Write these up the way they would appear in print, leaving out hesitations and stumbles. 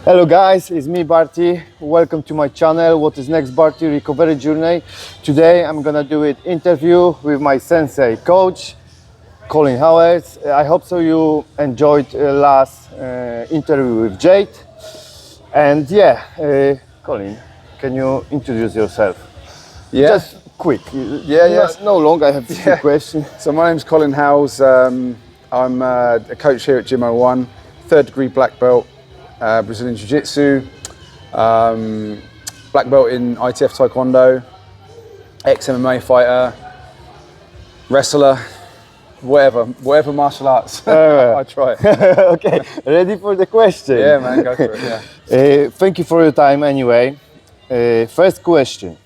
Hello guys, it's me Barty. Welcome to my channel. What is next, Barty Recovery Journey. Today I'm gonna do an interview with my sensei, Coach Colin Howells. I hope so you enjoyed last interview with Jade. And Colin, can you introduce yourself? Yeah. Just quick. No long. I have a few questions. So my name's Colin Howells. I'm a coach here at Gym 01, third degree black belt, Brazilian Jiu-Jitsu, black belt in ITF Taekwondo, ex-MMA fighter, wrestler, whatever martial arts. I try. Okay, ready for the question? Yeah, man, go for it. Yeah. Thank you for your time anyway. First question.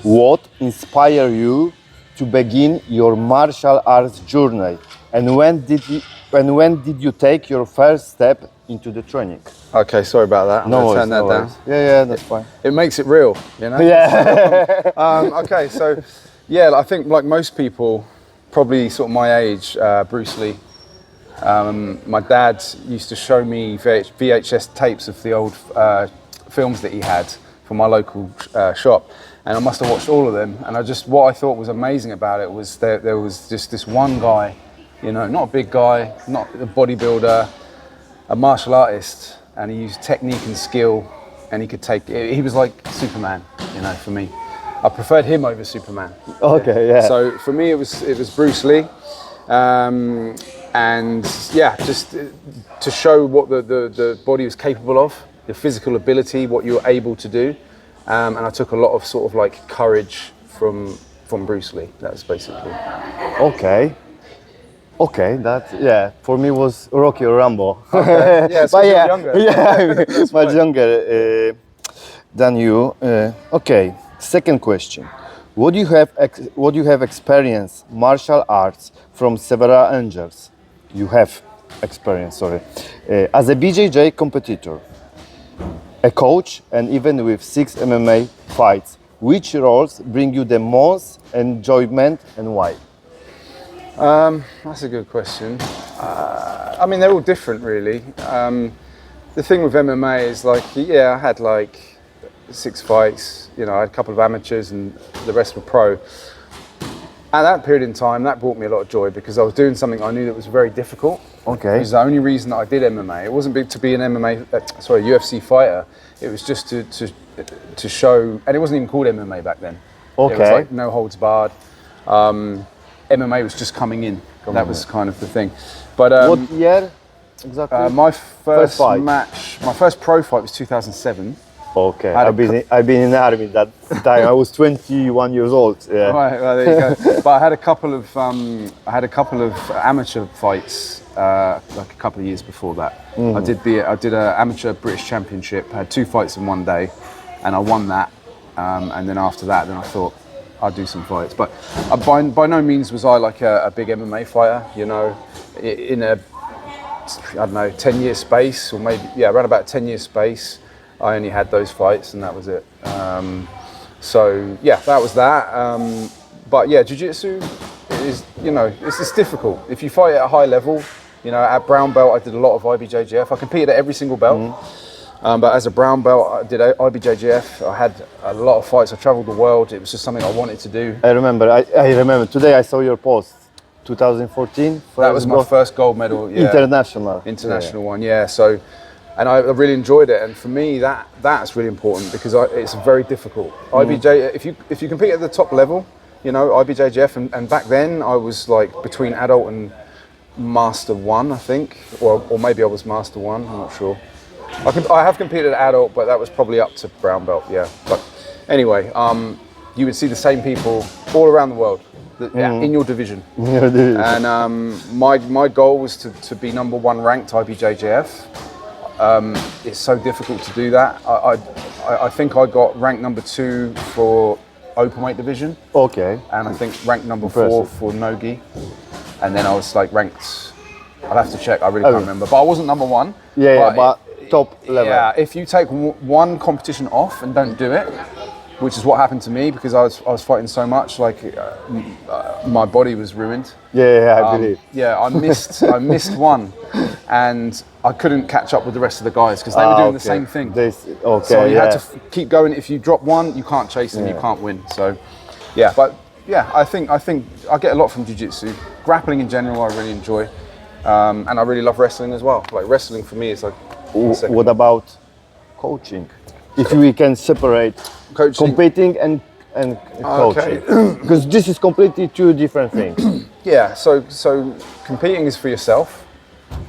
What inspired you to begin your martial arts journey? And when did you take your first step into the training? Okay, sorry about that. I'm No gonna turn that down. Yeah, that's fine. It makes it real, you know? Yeah. Okay, so yeah, I think like most people, probably sort of my age, Bruce Lee. My dad used to show me VHS tapes of the old films that he had from my local shop, and I must have watched all of them. And what I thought was amazing about it was there was just this one guy, you know, not a big guy, not a bodybuilder, a martial artist, and he used technique and skill, and he was like Superman, you know, for me. I preferred him over Superman. Okay, yeah. So for me, it was Bruce Lee, and yeah, just to show what the body was capable of, the physical ability, what you were able to do, and I took a lot of sort of like courage from Bruce Lee. That's basically. Okay, that for me was Rocky or Rambo. Okay. Yeah, so but you're younger. Yeah, much younger than you. Okay, second question. What do you have experienced martial arts from several angles? You have experience, sorry, as a BJJ competitor, a coach, and even with 6 MMA fights. Which roles bring you the most enjoyment and why? That's a good question. I mean, they're all different, really. The thing with MMA is like, yeah, I had like 6 fights. You know, I had a couple of amateurs, and the rest were pro. At that period in time, that brought me a lot of joy because I was doing something I knew that was very difficult. Okay. It was the only reason that I did MMA. It wasn't to be an UFC fighter. It was just to show, and it wasn't even called MMA back then. Okay. It was like no holds barred. MMA was just coming in. That was kind of the thing. But what year exactly? my first fight? match, my first pro fight was 2007. Okay, I've been in the army that time. I was 21 years old. Yeah. Right, well, there you go. But I had a couple of amateur fights like a couple of years before that. I did an amateur British Championship. I had 2 fights in one day, and I won that. And then after that, I thought I'd do some fights. But by no means was I like a big MMA fighter. You know, in a 10-year space, or maybe around about 10-year space. I only had those fights, and that was it. So yeah, that was that. But yeah, jiu-jitsu is, you know, it's just difficult. If you fight at a high level, you know, at brown belt, I did a lot of IBJJF. I competed at every single belt. But as a brown belt, I did IBJJF. I had a lot of fights. I traveled the world. It was just something I wanted to do. I remember. I remember. Today I saw your post. 2014. That was my first gold medal. Yeah. International one. Yeah. So. And I really enjoyed it, and for me, that's really important because it's very difficult. IBJ, if you compete at the top level, you know, IBJJF, and back then I was like between adult and Master 1, I think, or maybe I was Master 1. I'm not sure. I have competed at adult, but that was probably up to brown belt. Yeah. But anyway, you would see the same people all around the world in your division. And my goal was to be number 1 ranked IBJJF. It's so difficult to do that. I think I got ranked number 2 for openweight division. Okay. And I think ranked number 4 for no-gi. And then I was like ranked, I'll have to check, I really can't remember. But I wasn't number 1. But top level. Yeah, if you take one competition off and don't do it, which is what happened to me because I was fighting so much, like my body was ruined. Yeah, I believe. Yeah, I missed one, and I couldn't catch up with the rest of the guys because they were doing the same thing. So you had to keep going. If you drop one, you can't chase them, you can't win. So, yeah, but yeah, I think I get a lot from jiu-jitsu. Grappling in general, I really enjoy, and I really love wrestling as well. Like wrestling for me is like. What about coaching? If we can separate competing and coaching, because this is completely two different things. Yeah. So competing is for yourself.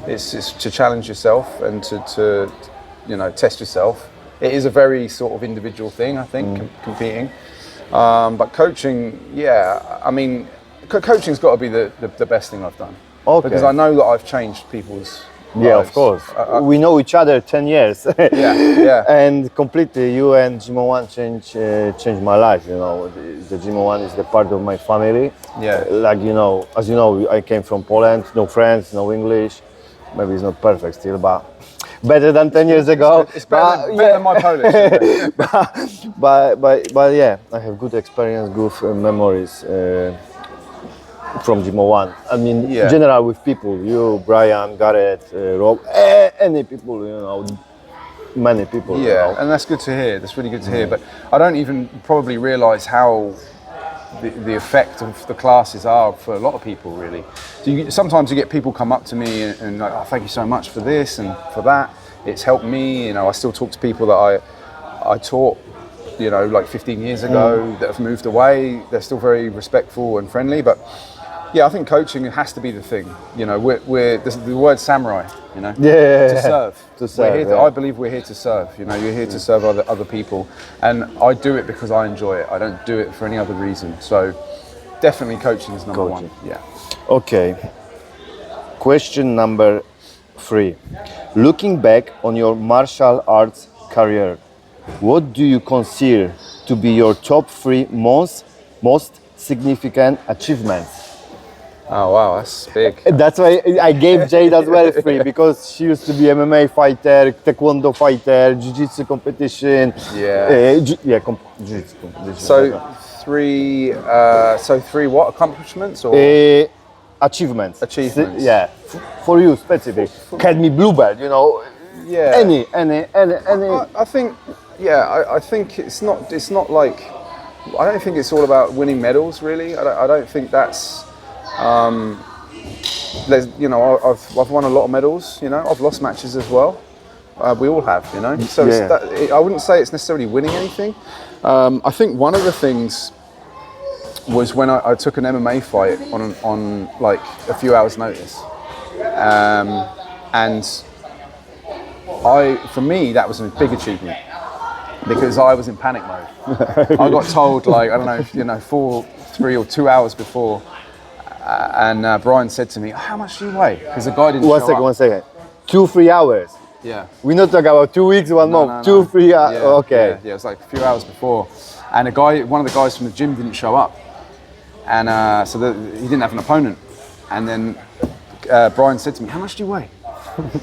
It's to challenge yourself and to test yourself. It is a very sort of individual thing, I think, competing. But coaching, I mean, coaching's got to be the best thing I've done. Okay. Because I know that I've changed people's lives. Of course. We know each other 10 years. Yeah. And completely, you and Jimo1 changed my life. The Jimo1 is the part of my family. Yeah. Like as you know, I came from Poland. No friends, no English. Maybe it's not perfect still, but better than 10 years ago. It's better than my Polish. but yeah, I have good experience, good memories from Jimo1. I mean, in general with people, you, Brian, Gareth, Rob, any people, many people. Yeah, and that's good to hear. That's really good to hear. But I don't even probably realise how the effect of the classes are for a lot of people, really. So sometimes you get people come up to me and like, oh, thank you so much for this and for that. It's helped me. I still talk to people that I taught, like 15 years ago that have moved away. They're still very respectful and friendly. But yeah, I think coaching has to be the thing. We're the word samurai. To serve. We're here I believe we're here to serve. You're here to serve other people, and I do it because I enjoy it. I don't do it for any other reason. So definitely coaching is number one. Yeah. Okay. Question number 3. Looking back on your martial arts career, what do you consider to be your top 3 most significant achievements? Oh wow, that's big. That's why I gave Jade as well 3, because she used to be MMA fighter, taekwondo fighter, jiu-jitsu competition. Jiu-jitsu competition. So 3 what accomplishments or achievements? Achievements. Yeah, for you specific. Can be blue belt, Yeah. Any. I think I think it's not like, I don't think it's all about winning medals really. I don't think that's there's I've won a lot of medals. I've lost matches as well. We all have. So I wouldn't say it's necessarily winning anything. I think one of the things was when I took an MMA fight on like a few hours' notice, and for me that was a big achievement because I was in panic mode. I got told like, I don't know, 3 or 2 hours before. And Brian said to me, how much do you weigh? Because the guy didn't show up. 1 second. 2-3 hours. Yeah. We're not talking about 2 weeks, 1 month. 2-3 hours. Yeah, okay. Yeah, it was like a few hours before. And one of the guys from the gym didn't show up. And he didn't have an opponent. And then Brian said to me, how much do you weigh?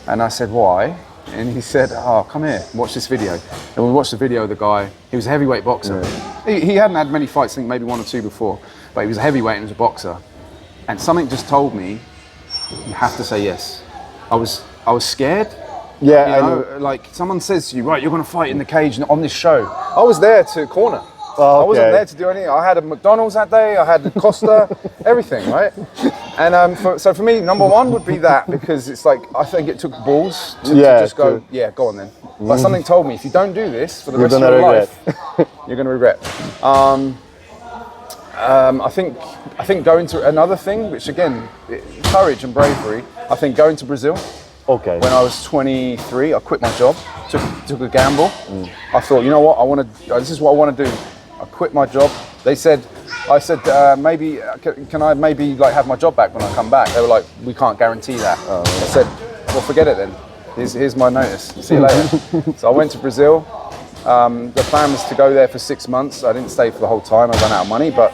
And I said, why? And he said, oh, come here, watch this video. And we watched the video of the guy. He was a heavyweight boxer. Yeah. He hadn't had many fights, I think maybe 1 or 2 before. But he was a heavyweight and he was a boxer. And something just told me, you have to say yes. I was scared. Yeah, I know. Like someone says to you, right, you're going to fight in the cage on this show. I was there to corner. Oh, okay. I wasn't there to do anything. I had a McDonald's that day. I had the Costa, everything, right? And so for me, number 1 would be that, because it's like, I think it took balls to just go, go on then. But something told me, if you don't do this for the rest of your life, you're going to regret. I think going to another thing, which again, courage and bravery. I think going to Brazil. Okay. When I was 23, I quit my job, took a gamble. I thought, you know what, this is what I want to do. I quit my job. I said, maybe, can I maybe like have my job back when I come back? They were like, we can't guarantee that. I said, well, forget it then. Here's my notice. See you later. So I went to Brazil. The plan was to go there for 6 months. I didn't stay for the whole time. I ran out of money, but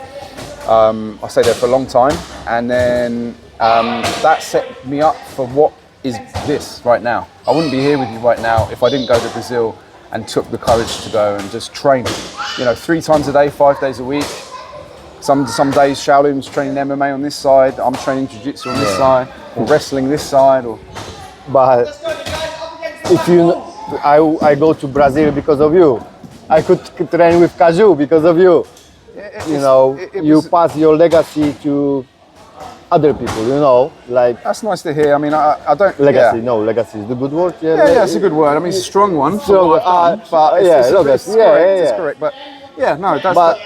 I stayed there for a long time. And then that set me up for what is this right now. I wouldn't be here with you right now if I didn't go to Brazil and took the courage to go and just train. 3 times a day, 5 days a week. Some days Shaolin's training MMA on this side, I'm training jiu-jitsu on this side, or wrestling this side. But if you, I go to Brazil because of you. I could train with Caju because of you. You pass your legacy to other people, like That's nice to hear. I mean, I don't... legacy. Yeah. No, legacy is the good word. Yeah, it's a good word. I mean, it's a strong one. So, But legacy. It's correct. It's correct. But yeah, no, that's... But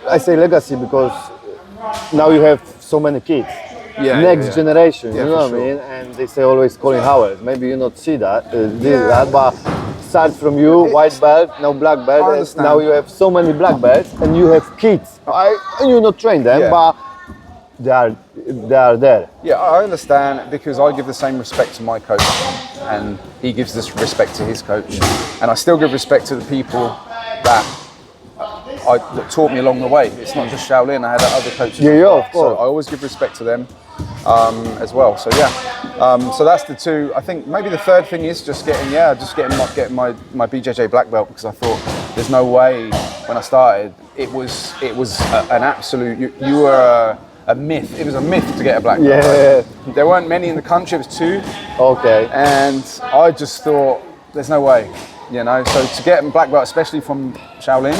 I say legacy because now you have so many kids. Next generation, Yeah, you know what I mean? And they say always Colin Howells. Maybe you not see that, but start from you, white belt, now black belt. I And understand. now you have so many black belts, and you have kids. And you not train them, Yeah. but they are there. Yeah, I understand because I give the same respect to my coach and he gives this respect to his coach. And I still give respect to the people that taught me along the way. It's not just Shaolin, I had other coaches as well. of course. So I always give respect to them as well. So yeah, so that's the two. I think maybe the third thing is just getting my BJJ black belt, because I thought there's no way when I started, it was an absolute, you were a myth. It was a myth to get a black belt. Yeah. Right? There weren't many in the country, it was 2. Okay. And I just thought, there's no way, So to get a black belt, especially from Shaolin,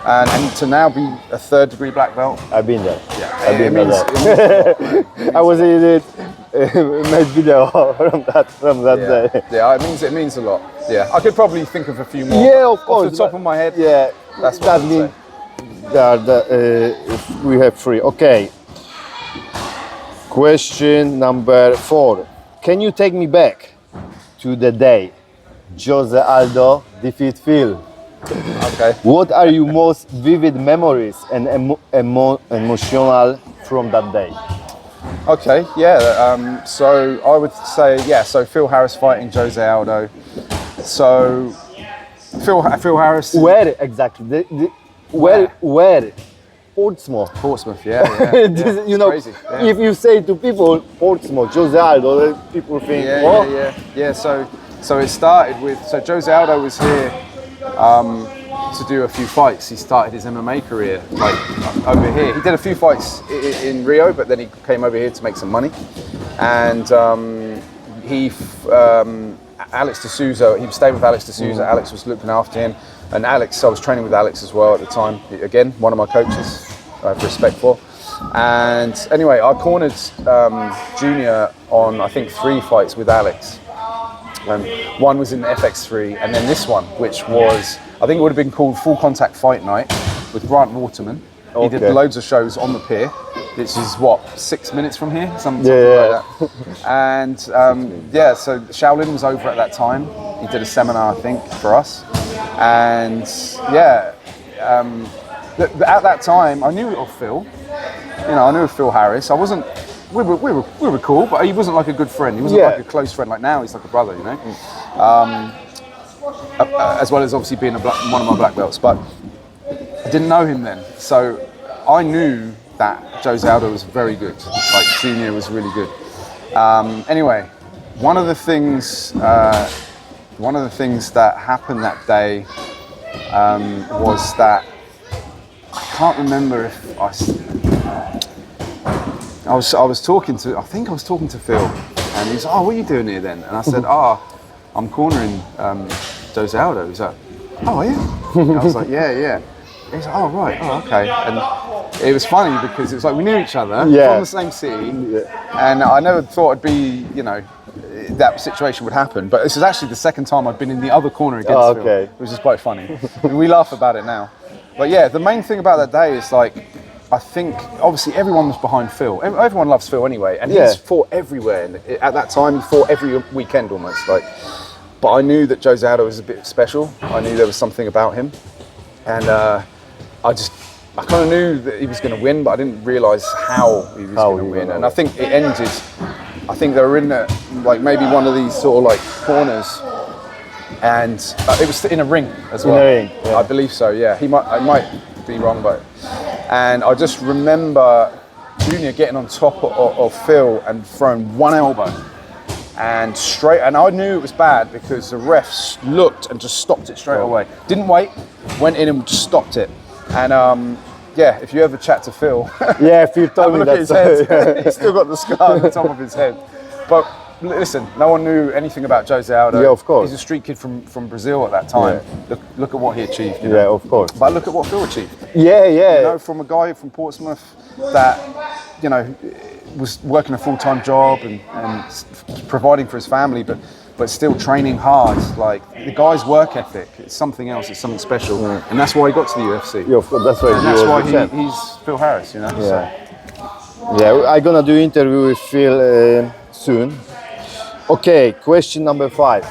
and to now be a 3rd degree black belt. I've been there. Yeah, I've been there. I was in it, made video from that day. Yeah, it means a lot. Yeah, I could probably think of a few more. Yeah, of course. Off the top of my head. Yeah, that's what I would say. We have 3. Okay. Question number 4. Can you take me back to the day Jose Aldo defeat Phil? Okay. What are your most vivid memories and emotional from that day? Okay, yeah. So I would say, so Phil Harris fighting Jose Aldo. So Phil Harris. Where exactly? Where? Portsmouth, yeah. Crazy, yeah. If you say to people Portsmouth, Jose Aldo, people think, Yeah. So it started with, Jose Aldo was here to do a few fights. He started his MMA career over here. He did a few fights in Rio, but then he came over here to make some money. And Alex D'Souza, he stayed with Alex D'Souza. Alex was looking after him. And Alex, I was training with Alex as well at the time. Again, one of my coaches I have respect for. And anyway, I cornered Junior on, I think, 3 fights with Alex. One was in the FX3, and then this one, which was, I think it would have been called Full Contact Fight Night with Grant Waterman. He did loads of shows on the pier. This is 6 minutes from here, something like that. And so Shaolin was over at that time. He did a seminar, I think, for us. And at that time, I knew of Phil. I knew of Phil Harris. We were cool, but he wasn't like a good friend. He wasn't like a close friend. Like now, he's like a brother, as well as obviously being one of my black belts. But I didn't know him then, so I knew that Jose Aldo was very good. Like Junior was really good. Anyway, one of the things that happened that day was that I can't remember if I was talking to Phil, and he was, "Oh, what are you doing here then?" And I said, I'm cornering Jose Aldo. He's like, "Oh, are you?" And I was like, "Yeah." He's like, "Oh, right, okay." And it was funny because it was like we knew each other from the same city, and I never thought it'd be, that situation would happen. But this is actually the second time I've been in the other corner against Phil, which is quite funny. We laugh about it now. But yeah, the main thing about that day is I think obviously everyone was behind Phil. Everyone loves Phil anyway, and he's fought everywhere. And at that time, he fought every weekend almost. But I knew that Jose Aldo was a bit special. I knew there was something about him, and I kind of knew that he was going to win, but I didn't realise how he was going to win. And I think it ended. I think they were in maybe one of these sort of corners, and it was in a ring as well. In a ring, yeah. I believe so. Yeah, I might be wrong, and I just remember Junior getting on top of Phil and throwing one elbow and straight, and I knew it was bad because the refs looked and just stopped it straight away. Didn't wait, went in and just stopped it. And if you ever chat to Phil, Phil told me that. His head. He's still got the scar on the top of his head. But listen, no one knew anything about Jose Aldo. Yeah, of course. He's a street kid from Brazil at that time. Look at what he achieved. You know? Yeah, of course. But look at what Phil achieved. Yeah, yeah. You know, from a guy from Portsmouth that, you know, was working a full-time job and providing for his family, but still training hard. Like, the guy's work ethic, it's something else, it's something special. And that's why he got to the UFC. Yeah, of course, that's why, and that's why he's Phil Harris, you know? Yeah. Yeah, I'm gonna do interview with Phil soon. Okay, question number 5.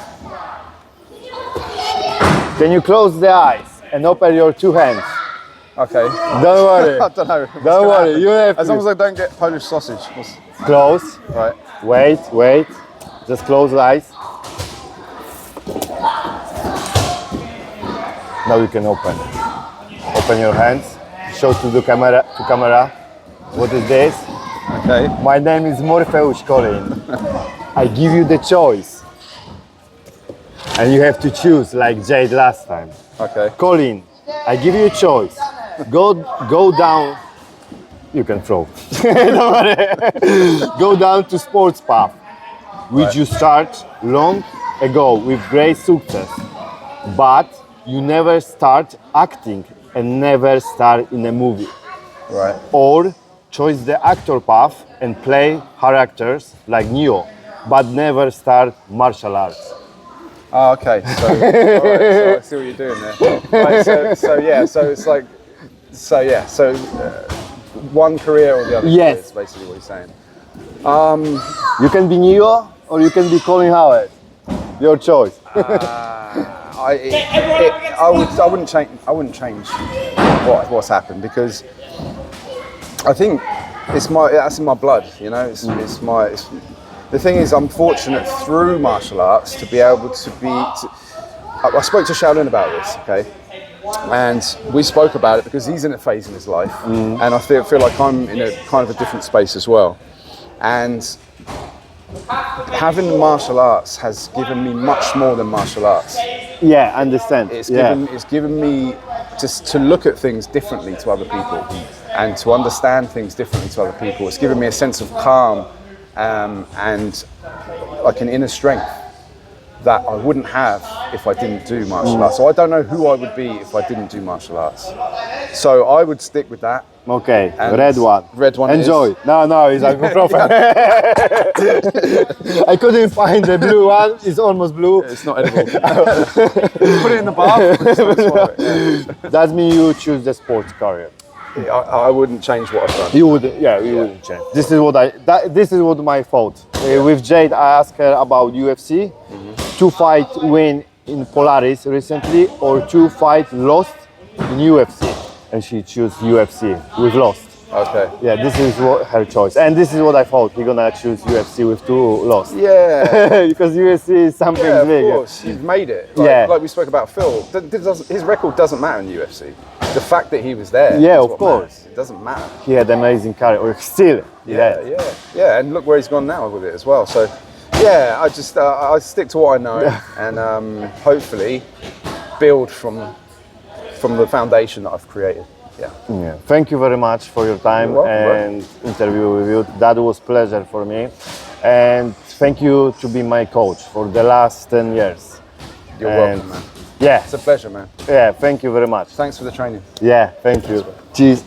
Can you close the eyes and open your 2 hands? Okay. Don't worry. I don't know. Don't worry. You have as long as I don't get Polish sausage. Close. Right. Wait. Just close the eyes. Now you can open. Open your hands. Show to the camera. What is this? Okay. My name is Coach Colin. I give you the choice. And you have to choose like Jade last time. Okay. Colin, I give you a choice. Go down. You can throw. Don't worry. Go down to sports path, which you start long ago with great success, but you never start acting and never start in a movie. Right. Or choose the actor path and play characters like Neo, but never start martial arts. Oh, okay. So, all right, so I see what you're doing there. Right, so it's like, one career or the other. Yes. Is basically what you're saying. You can be Neo or you can be Colin Howells. Your choice. I wouldn't change what's happened, because I think that's in my blood. You know, the thing is, I'm fortunate through martial arts to be able to be. I spoke to Shaolin about this, okay, and we spoke about it because he's in a phase in his life, and I feel like I'm in a kind of a different space as well, and having the martial arts has given me much more than martial arts. Yeah, I understand. It's given me just to look at things differently to other people, and to understand things differently to other people. It's given me a sense of calm and like an inner strength that I wouldn't have if I didn't do martial arts. So I don't know who I would be if I didn't do martial arts. So I would stick with that. Okay, And red one. Red one. Enjoy. No, it's ibuprofen. I couldn't find the blue one. It's almost blue. It's not edible. Put it in the bath. That means you choose the sports career. I wouldn't change what I've done. You wouldn't. Yeah, you wouldn't change. This is what my thought. With Jade, I asked her about UFC. 2 fight win in Polaris recently, or 2 fight lost in UFC, and she chose UFC with lost. Okay. Yeah, this is what her choice, and this is what I thought. He's gonna choose UFC with 2 lost. Yeah. Because UFC is something Yeah, big. of course. You've made it. Like we spoke about Phil. His record doesn't matter in UFC. The fact that he was there. Yeah, is of what course. matters. It doesn't matter. He had amazing career, or still. Yeah. And look where he's gone now with it as well. So, yeah, I just I stick to what I know, and hopefully build from the foundation that I've created. Yeah. Thank you very much for your time and interview with you. That was pleasure for me, and thank you to be my coach for the last 10 years. You're welcome, man. Yeah, It's a pleasure, man. yeah. Thank you very much. Thanks for the training. Yeah, thank you. Cheers.